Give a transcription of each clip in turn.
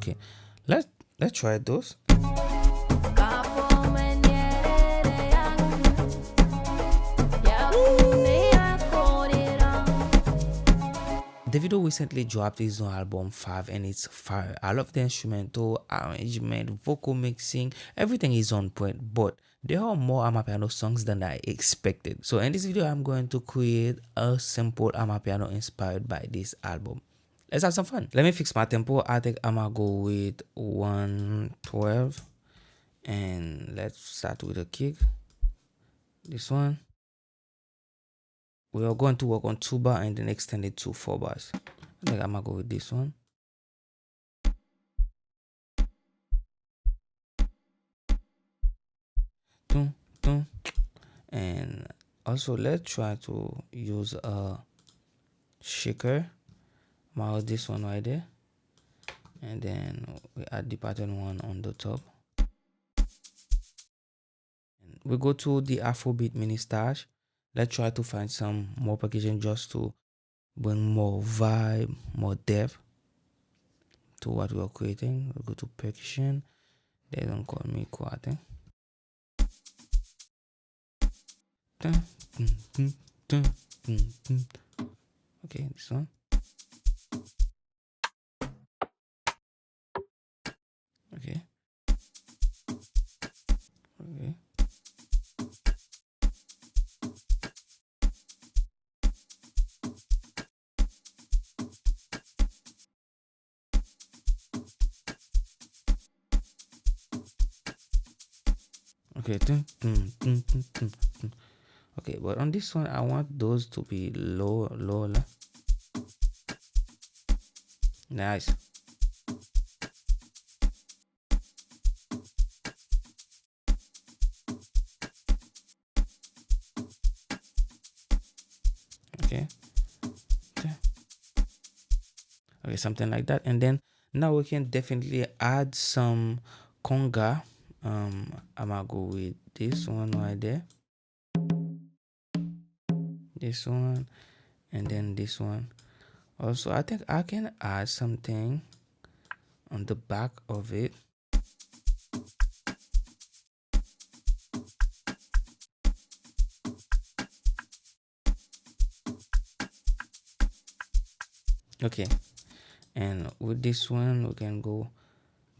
Okay, let's try those. Davido recently dropped his own album 5 and it's fire. I love the instrumental, arrangement, vocal mixing, everything is on point, but there are more Amapiano songs than I expected. So in this video, I'm going to create a simple Amapiano inspired by this album. Let's have some fun. Let me fix my tempo. I think I'm gonna go with 112 and let's start with a kick. This one. We are going to work on 2 bar and then extend it to 4 bars. I think I'm gonna go with this one. And also let's try to use a shaker. Mouse this one right there, and then we add the pattern one on the top. And we go to the Afrobeat mini stash. Let's try to find some more percussion just to bring more vibe, more depth to what we are creating. We go to percussion. They don't call me quarter. Okay, this one. Okay. Okay. Okay. Okay, but on this one, I want those to be low. Nice. Okay. Okay, something like that. And then now we can definitely add some conga. I'm gonna go with this one right there. This one, and then this one. Also, I think I can add something on the back of it. Okay, and with this one we can go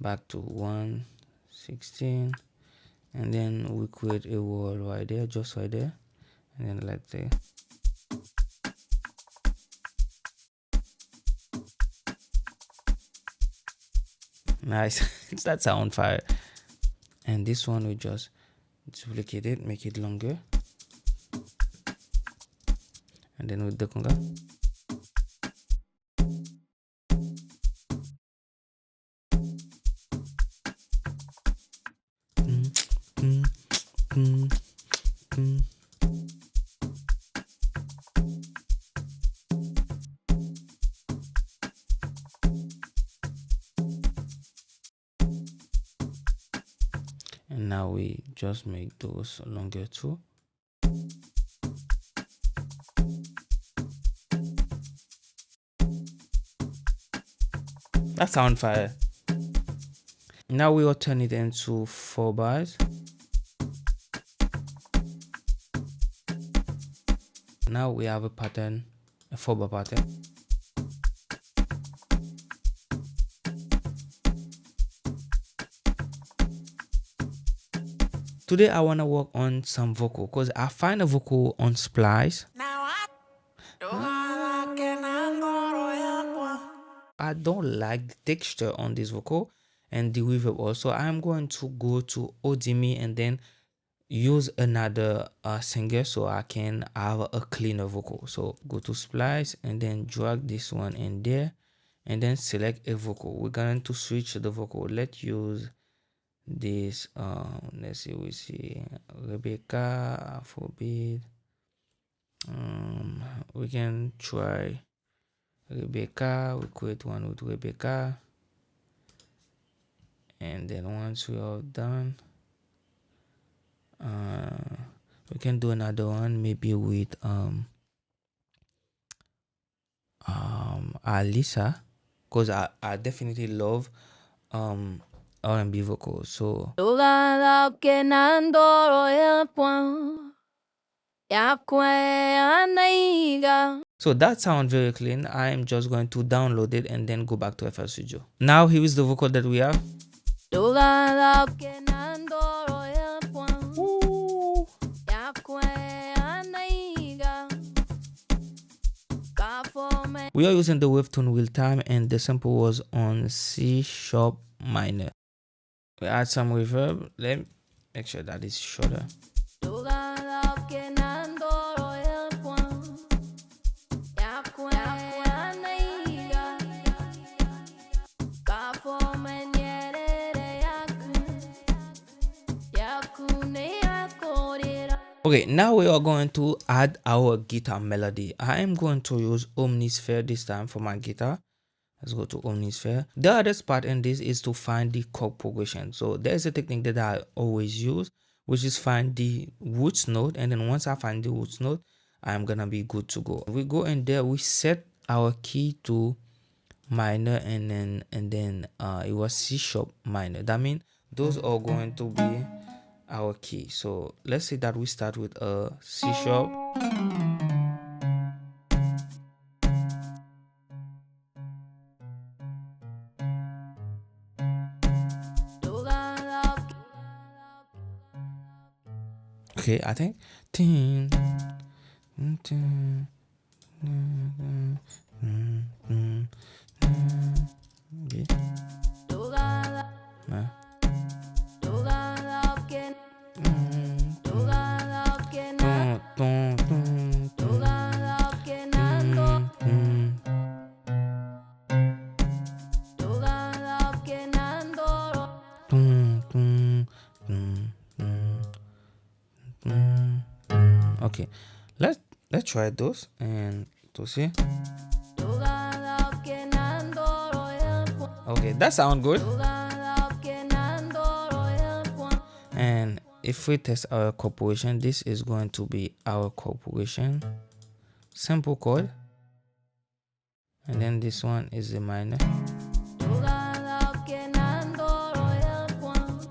back to 116, and then we create a wall right there, just right there, and then let's say nice. That sound fire. And this one we just duplicate it, make it longer, and then with the conga. And now we just make those longer too. That sound fire. Now we will turn it into 4 bars. Now we have a pattern, a 4 bar pattern. Today I want to work on some vocal because I find a vocal on Splice. I don't like the texture on this vocal and the reverb also. I'm going to go to Odimi and then use another singer so I can have a cleaner vocal. So go to Splice and then drag this one in there and then select a vocal. We're going to switch the vocal. Let's use this let's see, we see Rebecca, Afrobeat. We can try Rebecca. We create one with Rebecca, and then once we are done, we can do another one maybe with Alisa, because I definitely love R&B vocal. So that sounds very clean. I'm just going to download it and then go back to FL Studio. Now here is the vocal that we have. Ooh. We are using the wave tone real time, and the sample was on C sharp minor. We add some reverb. Let me make sure that is shorter. Okay, now we are going to add our guitar melody. I am going to use Omnisphere this time for my guitar. Let's go to Omnisphere. The hardest part in this is to find the chord progression. So there's a technique that I always use, which is find the roots note, and then once I find the roots note, I'm gonna be good to go. We go in there, we set our key to minor, and then it was C sharp minor. That means those are going to be our key. So let's say that we start with a C sharp, okay, I think okay, let's try those and to see. Okay, that sounds good. And if we test our chord progression, this is going to be our chord progression. Simple chord. And then this one is the minor.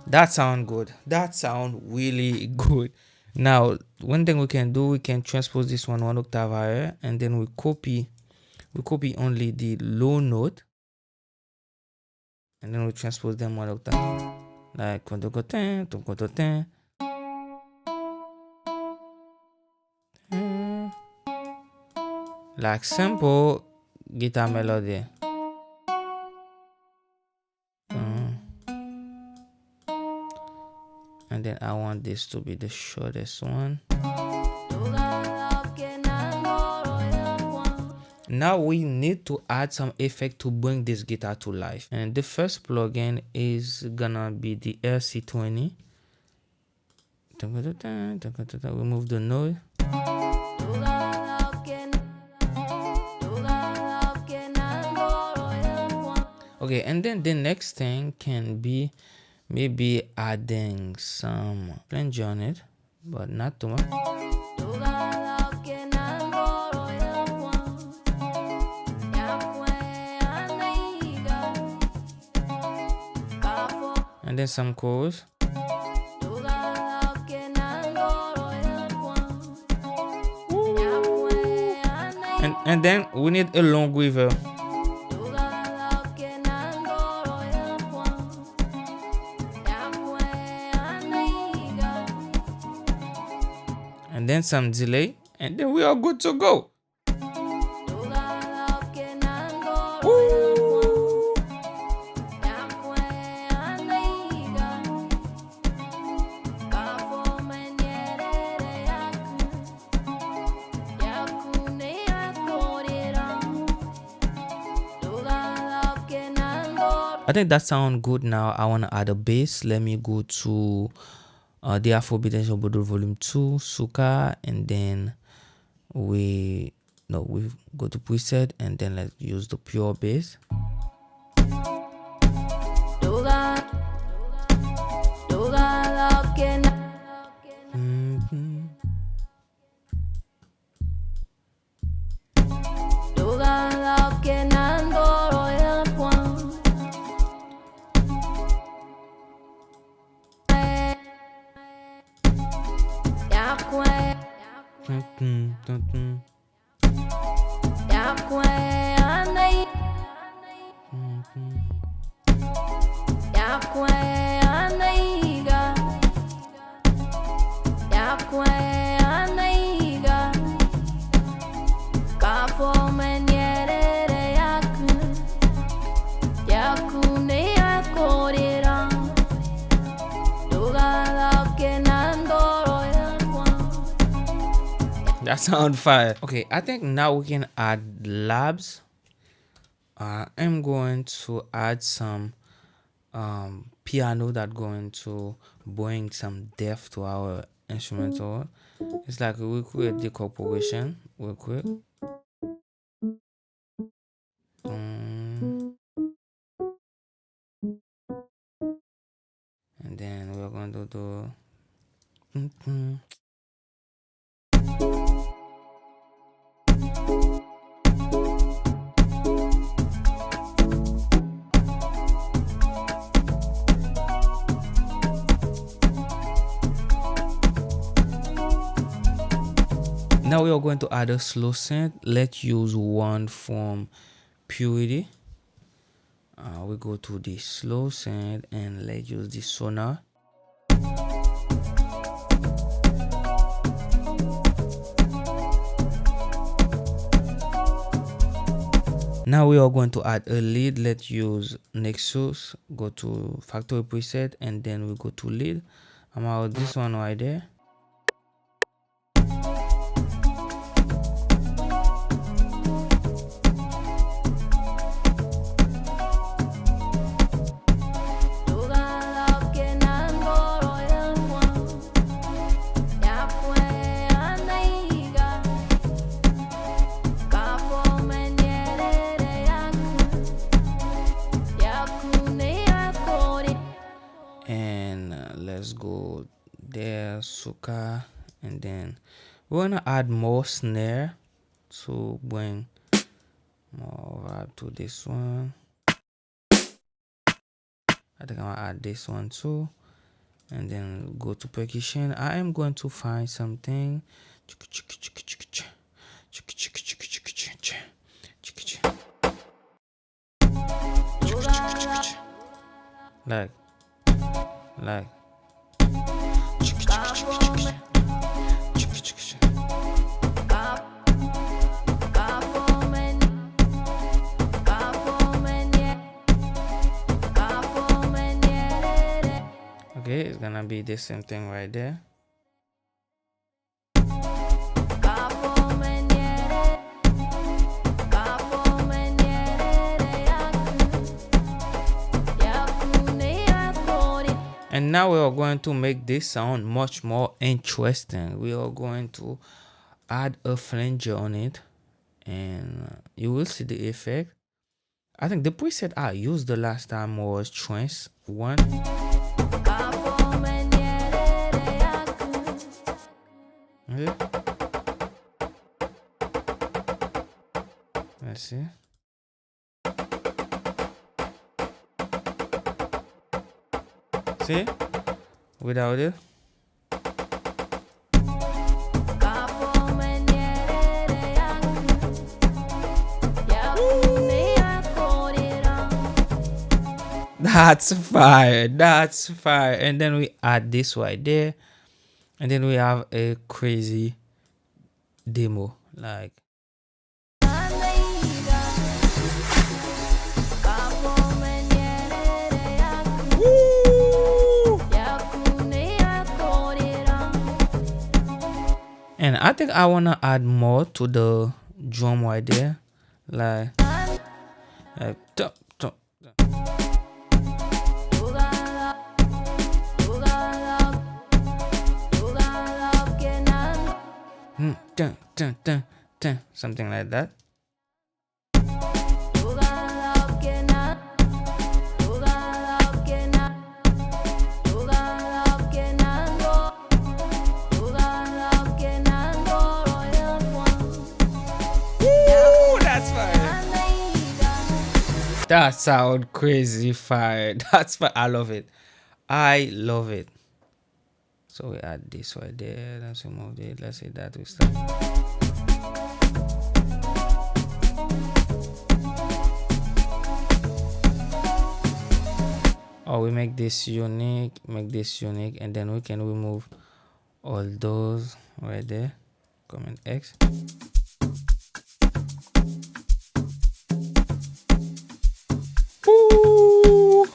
That sounds good. That sounds really good. Now, one thing we can do, we can transpose this one octave higher, and then we copy only the low note, and then we transpose them one octave, like like simple guitar melody. And then I want this to be the shortest one. Now we need to add some effect to bring this guitar to life. And the first plugin is gonna be the RC20. Remove the noise. Okay, and then the next thing can be maybe adding some flange on it, but not too much. And then some chords. And then we need a long reverb. And then some delay, and then we are good to go. I think that sounds good. Now I want to add a bass. Let me go to the Afrobeats volume 2, Suka, and then we go to preset, and then let's use the pure bass. That sound fire. Okay, I think now we can add labs. I'm going to add some piano that going to bring some depth to our instrumental. It's like we create the chord progression real quick. And then we're going to do now we are going to add a slow synth. Let's use one from Purity. We go to the slow synth and let's use the sonar. Now we are going to add a lead. Let's use Nexus. Go to factory preset and then we go to lead. I'm out this one right there. Let's go there, suka, and then we want to add more snare to bring more vibe to this one. I think I'm gonna add this one too, and then go to percussion. I am going to find something like okay, it's gonna be the same thing right there. And now we are going to make this sound much more interesting. We are going to add a flanger on it and you will see the effect. I think the preset I used the last time was trance 1. Okay. Let's see. See? Without it. That's fire. That's fire. And then we add this right there. And then we have a crazy demo. Like. And I think I wanna add more to the drum right there, like top. Something like that. That sound crazy fire. That's fire. I love it. I love it. So we add this right there. Let's remove it. Let's say that we start. Or we make this unique, and then we can remove all those right there. Command X. Ooh.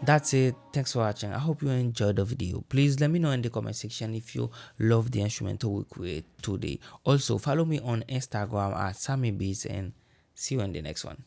That's it. Thanks for watching. I hope you enjoyed the video. Please let me know in the comment section if you love the instrumental we create today. Also follow me on Instagram at Samy Beatz, and see you in the next one.